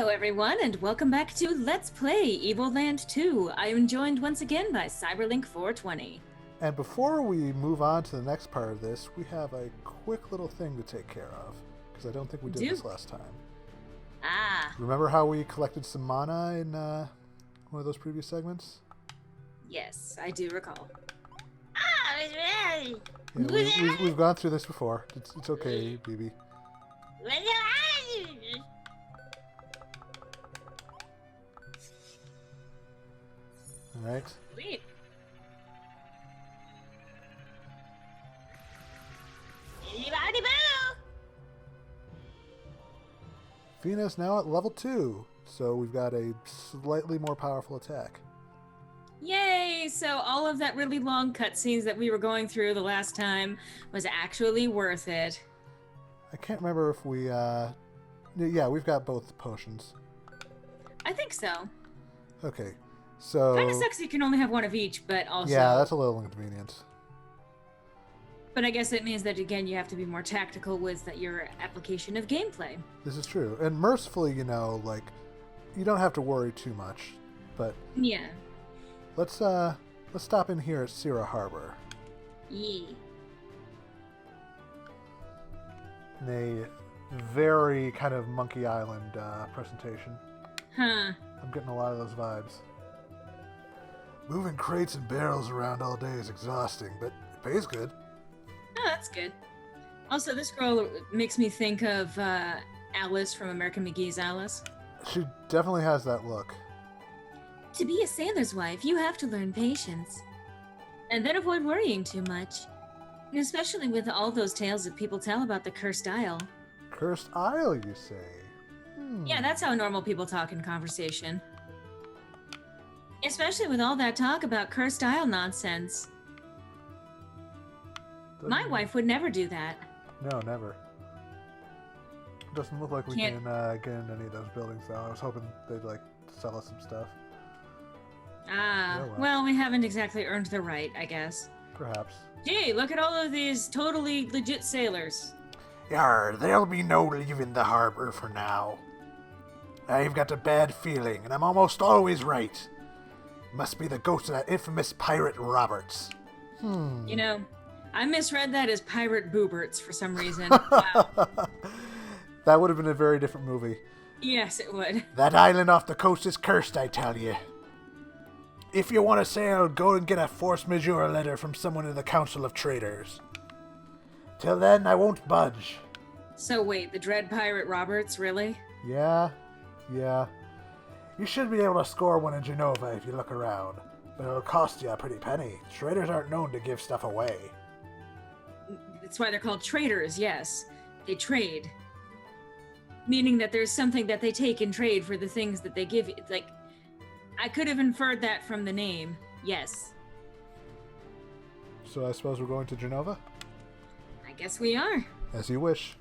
Hello everyone, and welcome back to Let's Play Evoland 2. I am joined once again by Cyberlink 420. And before we move on to the next part of this, we have a quick little thing to take care of, because I don't think we did this last time. Remember how we collected some mana in one of those previous segments? Yes, I do recall. Yeah, we've gone through this before. It's okay, BB. Alright. Sweet. Fina's now at level 2, so we've got a slightly more powerful attack. Yay! So all of that really long cutscenes that we were going through the last time was actually worth it. I can't remember if we, yeah, we've got both potions. I think so. Okay, so... Kinda sucks you can only have one of each, but also... Yeah, that's a little inconvenient. But I guess it means that, again, you have to be more tactical with your application of gameplay. This is true. And mercifully, you know, like, you don't have to worry too much. But... Yeah. Let's stop in here at Sierra Harbor. Yeah. In a very kind of Monkey Island presentation. Huh. I'm getting a lot of those vibes. Moving crates and barrels around all day is exhausting, but it pays good. Oh, that's good. Also, this girl makes me think of Alice from American McGee's Alice. She definitely has that look. To be a sailor's wife, you have to learn patience. And then avoid worrying too much. Especially with all those tales that people tell about the Cursed Isle. Cursed Isle, you say? Yeah, that's how normal people talk in conversation. Especially with all that talk about Cursed Isle nonsense. My wife would never do that. No, never. Doesn't look like we can get into any of those buildings, though. I was hoping they'd, like, sell us some stuff. Ah, well, we haven't exactly earned the right, I guess. Perhaps. Gee, look at all of these totally legit sailors. Yar, there'll be no leaving the harbor for now. I've got a bad feeling, and I'm almost always right. Must be the ghost of that infamous pirate Roberts. You know, I misread that as Pirate Booberts for some reason. Wow. That would have been a very different movie. Yes, it would. That island off the coast is cursed, I tell you. If you want to sail, go and get a force majeure letter from someone in the Council of Traders. Till then, I won't budge. So wait, the Dread Pirate Roberts, really? Yeah. You should be able to score one in Genova if you look around, but it'll cost you a pretty penny. Traders aren't known to give stuff away. That's why they're called traders, yes. They trade. Meaning that there's something that they take in trade for the things that they give you. Like, I could have inferred that from the name, yes. So I suppose we're going to Genova? I guess we are. As you wish.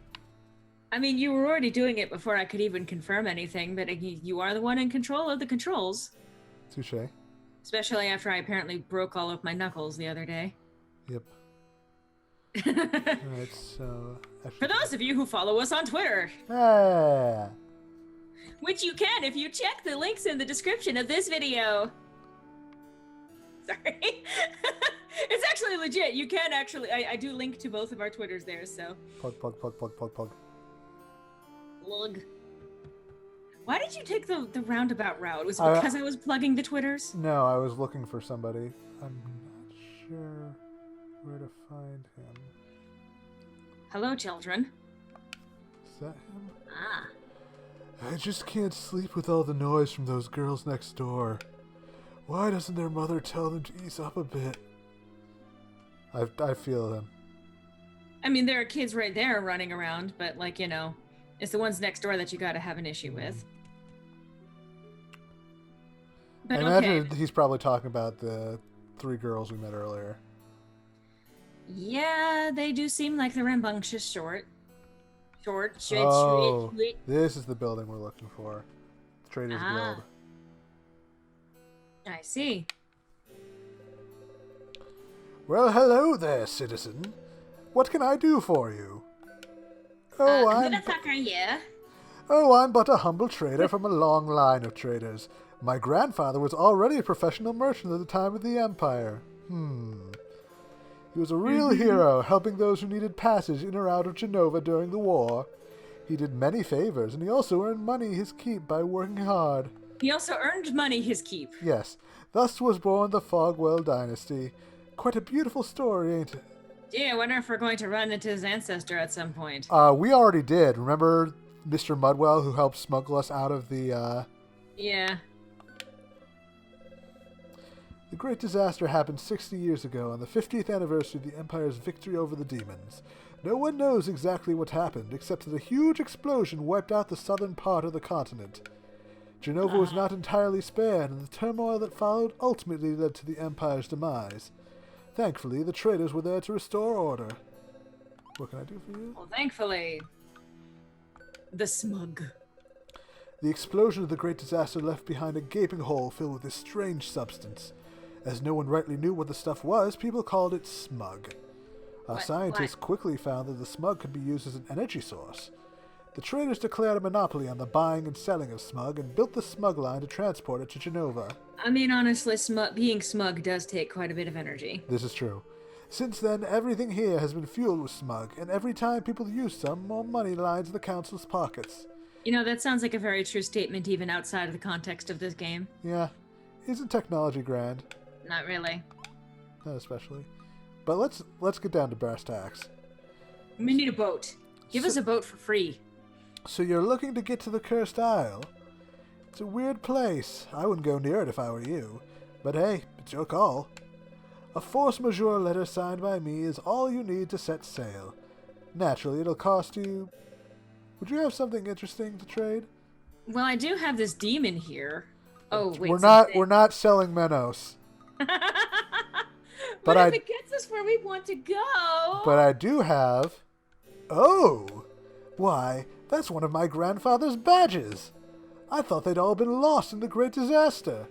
I mean, you were already doing it before I could even confirm anything, but you are the one in control of the controls. Touché. Especially after I apparently broke all of my knuckles the other day. Yep. Alright, so... For those of you who follow us on Twitter. Ah. Which you can if you check the links in the description of this video. Sorry. It's actually legit. You can actually... I do link to both of our Twitters there, so... Plug. Plug. Why did you take the roundabout route? Was it because I was plugging the Twitters? No, I was looking for somebody. I'm not sure where to find him. Hello, children. Is that him? Ah. I just can't sleep with all the noise from those girls next door. Why doesn't their mother tell them to ease up a bit? I feel them. I mean, there are kids right there running around, but, like, you know, it's the ones next door that you gotta have an issue with. But I imagine he's probably talking about the 3 girls we met earlier. Yeah, they do seem like the rambunctious sort. Oh, this is the building we're looking for. Trader's Guild. I see. Well, hello there, citizen. What can I do for you? Oh, Who the fuck are you? Oh, I'm but a humble trader from a long line of traders. My grandfather was already a professional merchant at the time of the Empire. He was a real hero, helping those who needed passage in or out of Genova during the war. He did many favors, and he also earned money his keep by working hard. He also earned money his keep. Yes. Thus was born the Fogwell dynasty. Quite a beautiful story, ain't it? Gee, I wonder if we're going to run into his ancestor at some point. We already did. Remember Mr. Mudwell who helped smuggle us out of the, Yeah. The Great Disaster happened 60 years ago on the 50th anniversary of the Empire's victory over the demons. No one knows exactly what happened, except that a huge explosion wiped out the southern part of the continent. Genova was not entirely spared, and the turmoil that followed ultimately led to the Empire's demise. Thankfully, the traders were there to restore order. What can I do for you? Well, thankfully. The smug. The explosion of the Great Disaster left behind a gaping hole filled with this strange substance. As no one rightly knew what the stuff was, people called it smug. Our scientists quickly found that the smug could be used as an energy source. The traders declared a monopoly on the buying and selling of smug and built the smug line to transport it to Genova. I mean, honestly, being smug does take quite a bit of energy. This is true. Since then, everything here has been fueled with smug, and every time people use some, more money lines the council's pockets. You know, that sounds like a very true statement even outside of the context of this game. Yeah. Isn't technology grand? Not really. Not especially. But let's get down to brass tacks. We need a boat. Give us a boat for free. So you're looking to get to the Cursed Isle? It's a weird place. I wouldn't go near it if I were you. But hey, it's your call. A force majeure letter signed by me is all you need to set sail. Naturally, it'll cost you... Would you have something interesting to trade? Well, I do have this demon here. Oh, wait. We're not selling Menos. But if it gets us where we want to go... But I do have... Oh! Why, that's one of my grandfather's badges. I thought they'd all been lost in the Great Disaster.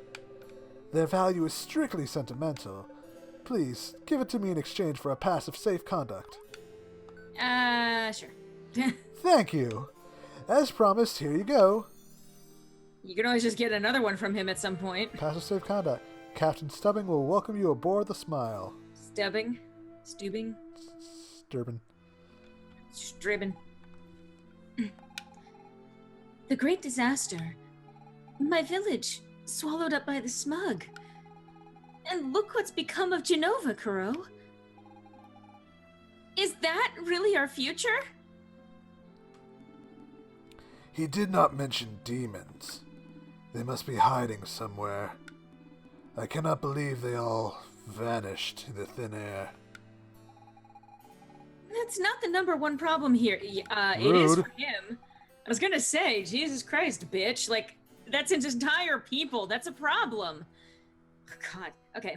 Their value is strictly sentimental. Please, give it to me in exchange for a pass of safe conduct. Sure. Thank you. As promised, here you go. You can always just get another one from him at some point. Pass of safe conduct. Captain Stubbing will welcome you aboard the Smile. Stubbing? Stubing? Sturbin. Stribbin. The Great Disaster. My village, swallowed up by the smug. And look what's become of Genova, Kuro. Is that really our future? He did not mention demons. They must be hiding somewhere. I cannot believe they all vanished in the thin air. That's not the number one problem here. It is for him. I was gonna say, Jesus Christ, bitch. Like, that's his entire people. That's a problem. God. Okay.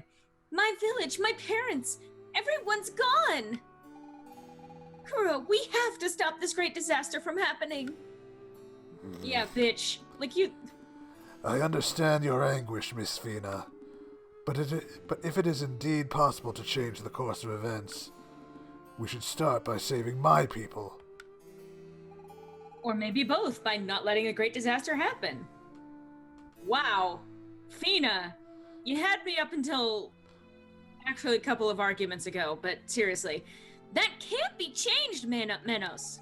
My village, my parents, everyone's gone. Kuro, we have to stop this great disaster from happening. Yeah, bitch. Like, you... I understand your anguish, Miss Fina. But if it is indeed possible to change the course of events, we should start by saving my people. Or maybe both, by not letting a great disaster happen. Wow. Fina, you had me up until actually a couple of arguments ago, but seriously, that can't be changed, Menos.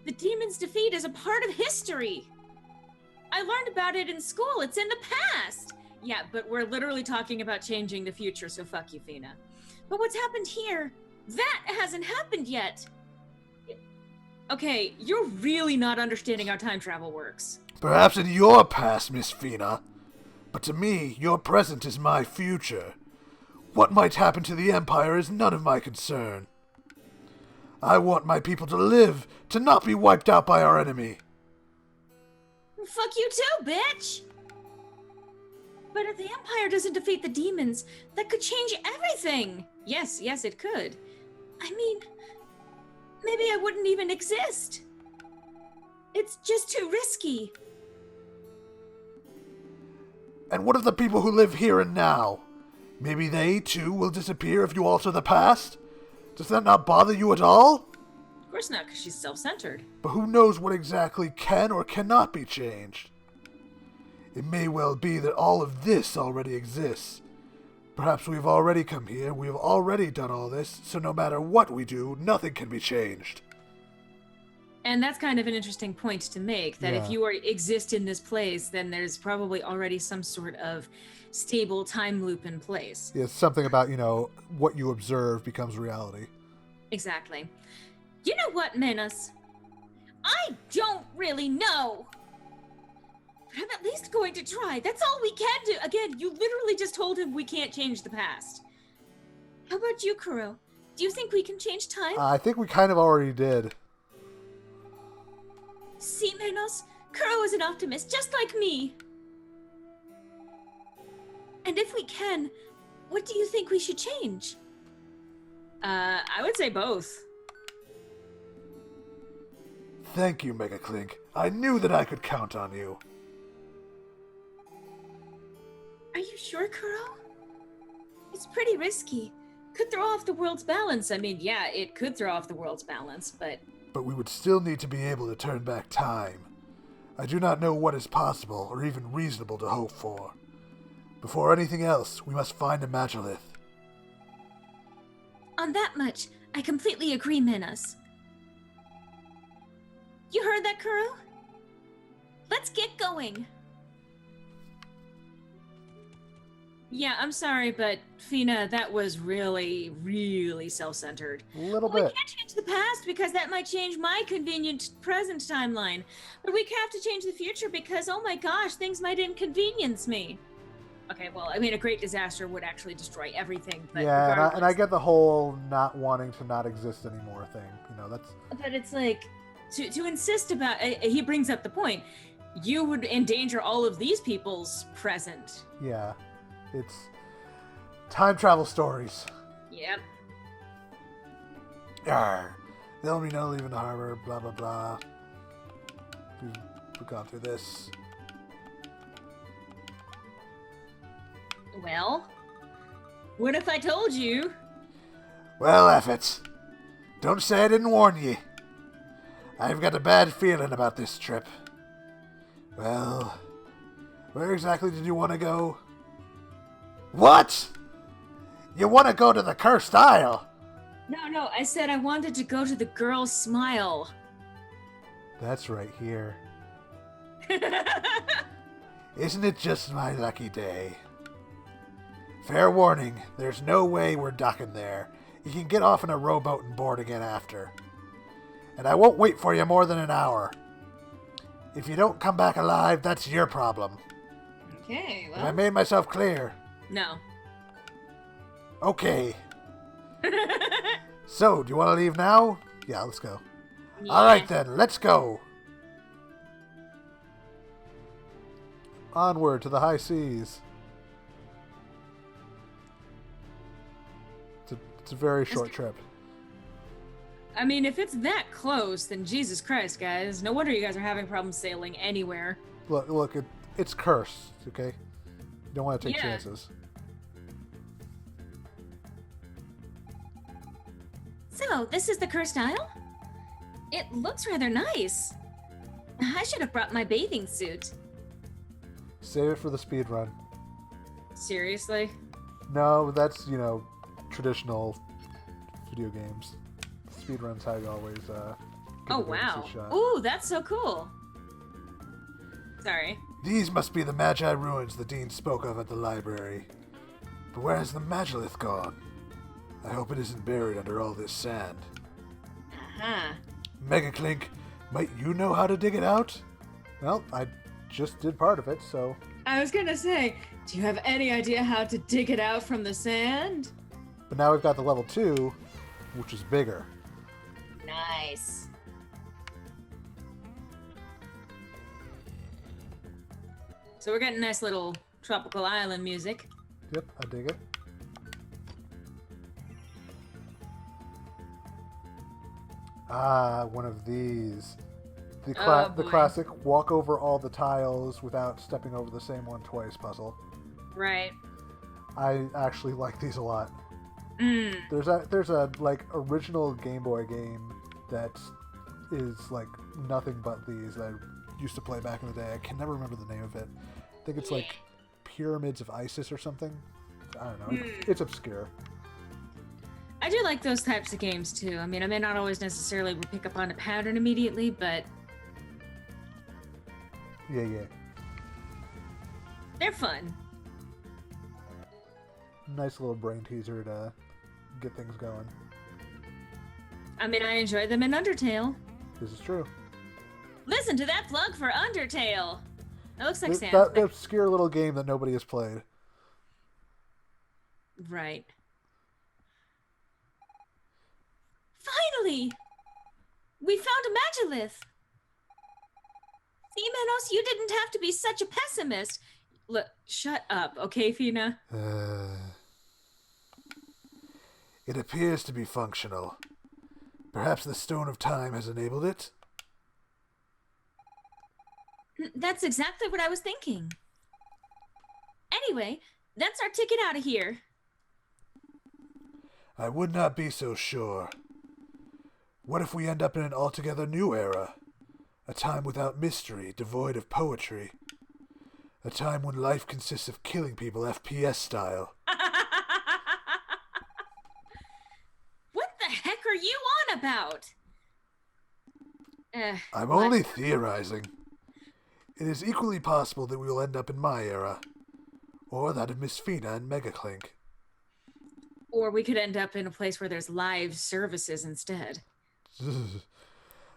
The demon's defeat is a part of history. I learned about it in school. It's in the past. Yeah, but we're literally talking about changing the future, so fuck you, Fina. But what's happened here, that hasn't happened yet. Okay, you're really not understanding how time travel works. Perhaps in your past, Miss Fina. But to me, your present is my future. What might happen to the Empire is none of my concern. I want my people to live, to not be wiped out by our enemy. Fuck you too, bitch! But if the Empire doesn't defeat the demons, that could change everything! Yes, it could. I mean, maybe I wouldn't even exist. It's just too risky. And what of the people who live here and now? Maybe they, too, will disappear if you alter the past? Does that not bother you at all? Of course not, because she's self-centered. But who knows what exactly can or cannot be changed? It may well be that all of this already exists. Perhaps we've already come here, we've already done all this, so no matter what we do, nothing can be changed. And that's kind of an interesting point to make, that if you exist in this place, then there's probably already some sort of stable time loop in place. Yeah, something about, what you observe becomes reality. Exactly. You know what, Menace? I don't really know. But I'm at least going to try. That's all we can do. Again, you literally just told him we can't change the past. How about you, Kuro? Do you think we can change time? I think we kind of already did. See, Menos? Kuro is an optimist, just like me. And if we can, what do you think we should change? I would say both. Thank you, Mega Clink. I knew that I could count on you. Are you sure, Kuro? It's pretty risky. Could throw off the world's balance. I mean, yeah, it could throw off the world's balance, but... But we would still need to be able to turn back time. I do not know what is possible or even reasonable to hope for. Before anything else, we must find a Magilith. On that much, I completely agree, Menas. You heard that, Kuro? Let's get going. Yeah, I'm sorry, but Fina, that was really, really self-centered. A little bit. We can't change the past because that might change my convenient present timeline. But we have to change the future because, oh my gosh, things might inconvenience me. Okay, well, I mean, a great disaster would actually destroy everything. But yeah, and I get the whole not wanting to not exist anymore thing. That's... But it's like, to insist about... he brings up the point. You would endanger all of these people's present. Yeah. It's time travel stories. Yep. Arr. There'll be no leaving the harbor, blah, blah, blah. We've gone through this. Well, what if I told you? Well, F it. Don't say I didn't warn ye. I've got a bad feeling about this trip. Well, where exactly did you want to go? What? You want to go to the Cursed Isle? No, I said I wanted to go to the Girl's Smile. That's right here. Isn't it just my lucky day? Fair warning, there's no way we're docking there. You can get off in a rowboat and board again after. And I won't wait for you more than an hour. If you don't come back alive, that's your problem. Okay, well... Have I made myself clear? No. Okay. So, do you want to leave now? Yeah, let's go. Yeah. All right, then. Let's go. Onward to the high seas. It's a very short trip. I mean, if it's that close, then Jesus Christ, guys. No wonder you guys are having problems sailing anywhere. Look, it's cursed, okay? You don't want to take chances. So, this is the Cursed Isle? It looks rather nice. I should have brought my bathing suit. Save it for the speed run. Seriously? No, that's, traditional video games. Speedrun's how you always oh, wow. Ooh, that's so cool. Sorry. These must be the Magi ruins the Dean spoke of at the library. But where has the Magilith gone? I hope it isn't buried under all this sand. Uh-huh. Mega Clink, might you know how to dig it out? Well, I just did part of it, so... I was gonna say, do you have any idea how to dig it out from the sand? But now we've got the level 2, which is bigger. Nice. So we're getting nice little tropical island music. Yep, I dig it. Ah, one of these. The classic walk over all the tiles without stepping over the same one twice puzzle. Right. I actually like these a lot. Mm. There's a original Game Boy game that is like nothing but these that I used to play back in the day. I can never remember the name of it. I think it's like Pyramids of Isis or something. I don't know. It's obscure. I do like those types of games too. I mean, I may not always necessarily pick up on a pattern immediately, but yeah, they're fun. Nice little brain teaser to get things going. I mean, I enjoy them in Undertale. This is true. Listen to that plug for Undertale. That looks like Sam. That obscure little game that nobody has played. Right. Finally! We found a Magilith! See, Menos, you didn't have to be such a pessimist. Look, shut up, okay, Fina? It appears to be functional. Perhaps the Stone of Time has enabled it? That's exactly what I was thinking. Anyway, that's our ticket out of here. I would not be so sure. What if we end up in an altogether new era? A time without mystery, devoid of poetry. A time when life consists of killing people FPS style. What the heck are you on about? I'm only theorizing. It is equally possible that we will end up in my era. Or that of Miss Fina and Megaclink. Or we could end up in a place where there's live services instead.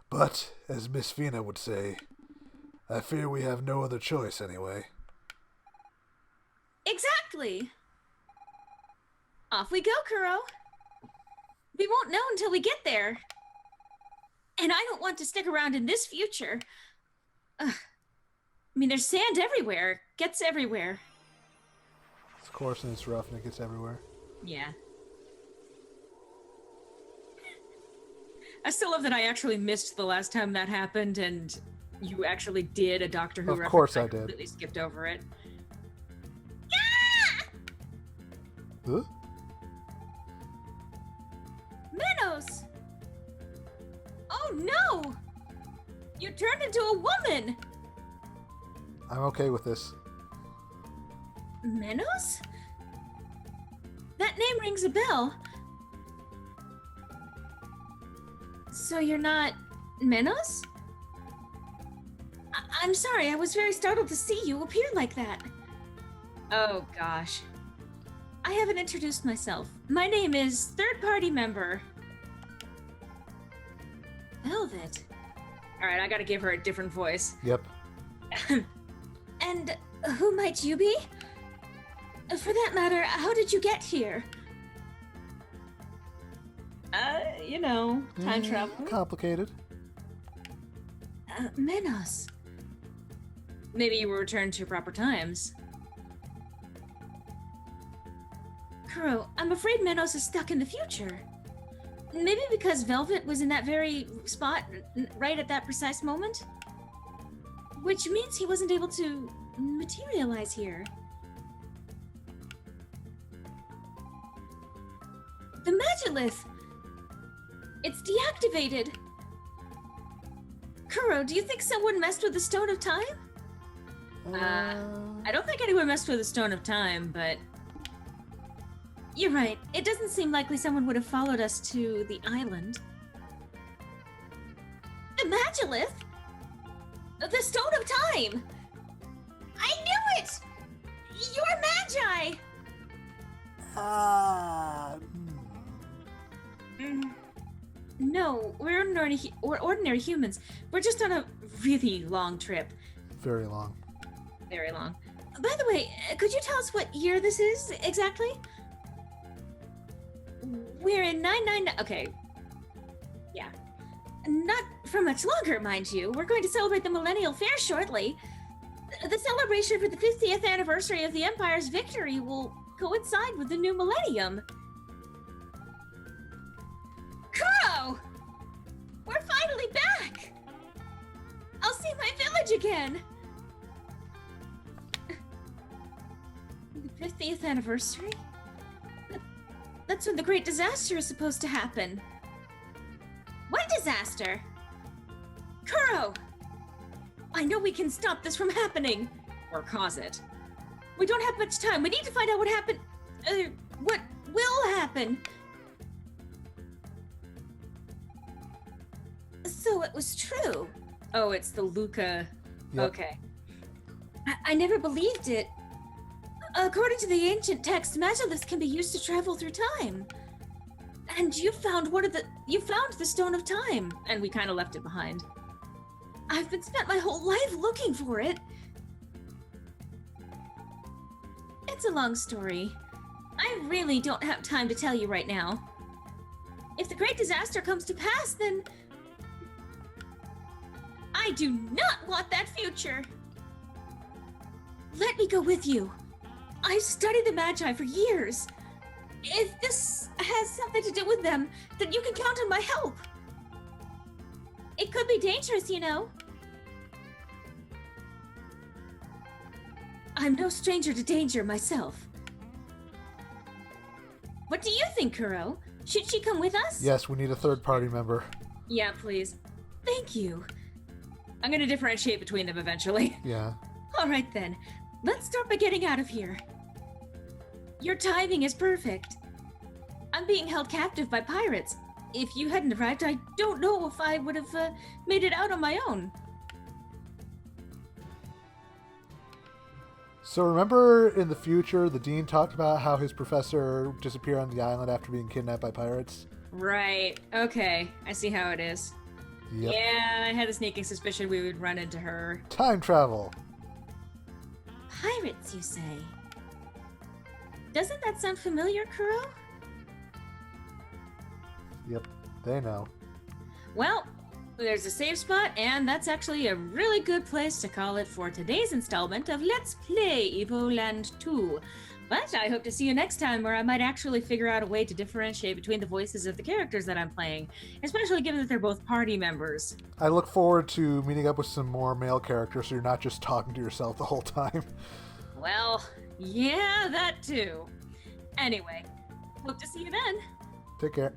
But, as Miss Fina would say, I fear we have no other choice anyway. Exactly! Off we go, Kuro. We won't know until we get there. And I don't want to stick around in this future. I mean, there's sand everywhere. Gets everywhere. Of course, and it's rough and it gets everywhere. Yeah. I still love that I actually missed the last time that happened, and you actually did a Doctor Who reference. Of course I did. Completely skipped over it. Huh? Menos! Oh no! You turned into a woman! I'm okay with this. Menos? That name rings a bell. So you're not Menos? I'm sorry, I was very startled to see you appear like that. Oh gosh. I haven't introduced myself. My name is third-party member Velvet. Alright, I gotta give her a different voice. Yep. And who might you be? For that matter, how did you get here? You know, time travel. Complicated. Menos. Maybe you were returned to proper times. Kuro, I'm afraid Menos is stuck in the future. Maybe because Velvet was in that very spot right at that precise moment? Which means he wasn't able to materialize here. The Magilith! It's deactivated! Kuro, do you think someone messed with the Stone of Time? I don't think anyone messed with the Stone of Time, but... You're right. It doesn't seem likely someone would have followed us to the island. The Magilith? The Stone of Time! I knew it! You're Magi! No, we're ordinary humans. We're just on a really long trip. Very long. Very long. By the way, could you tell us what year this is exactly? We're in 999. Okay. Yeah. Not for much longer, mind you. We're going to celebrate the Millennial Fair shortly. The celebration for the 50th anniversary of the Empire's victory will coincide with the new millennium. Kuro! We're finally back! I'll see my village again! The 50th anniversary? That's when the great disaster is supposed to happen. What disaster. Kuro! I know we can stop this from happening. Or cause it. We don't have much time. We need to find out what happened. What will happen. So it was true. Oh, it's the Luca. Yep. Okay. I never believed it. According to the ancient text, Magilus can be used to travel through time. And you found the Stone of Time. And we kind of left it behind. I've been spent my whole life looking for it. It's a long story. I really don't have time to tell you right now. If the great disaster comes to pass, then I do not want that future. Let me go with you. I've studied the Magi for years. If this has something to do with them, then you can count on my help. It could be dangerous, you know. I'm no stranger to danger myself. What do you think, Kuro? Should she come with us? Yes, we need a third party member. Yeah, please. Thank you. I'm gonna differentiate between them eventually. Yeah. All right then. Let's start by getting out of here. Your timing is perfect. I'm being held captive by pirates. If you hadn't arrived, I don't know if I would have made it out on my own. So remember in the future, the Dean talked about how his professor disappeared on the island after being kidnapped by pirates? Right. Okay. I see how it is. Yep. Yeah, I had a sneaking suspicion we would run into her. Time travel. Pirates, you say? Doesn't that sound familiar, Kuro? Yep, they know. Well, there's a save spot, and that's actually a really good place to call it for today's installment of Let's Play Evoland 2. But I hope to see you next time, where I might actually figure out a way to differentiate between the voices of the characters that I'm playing, especially given that they're both party members. I look forward to meeting up with some more male characters so you're not just talking to yourself the whole time. Well, yeah, that too. Anyway, hope to see you then. Take care.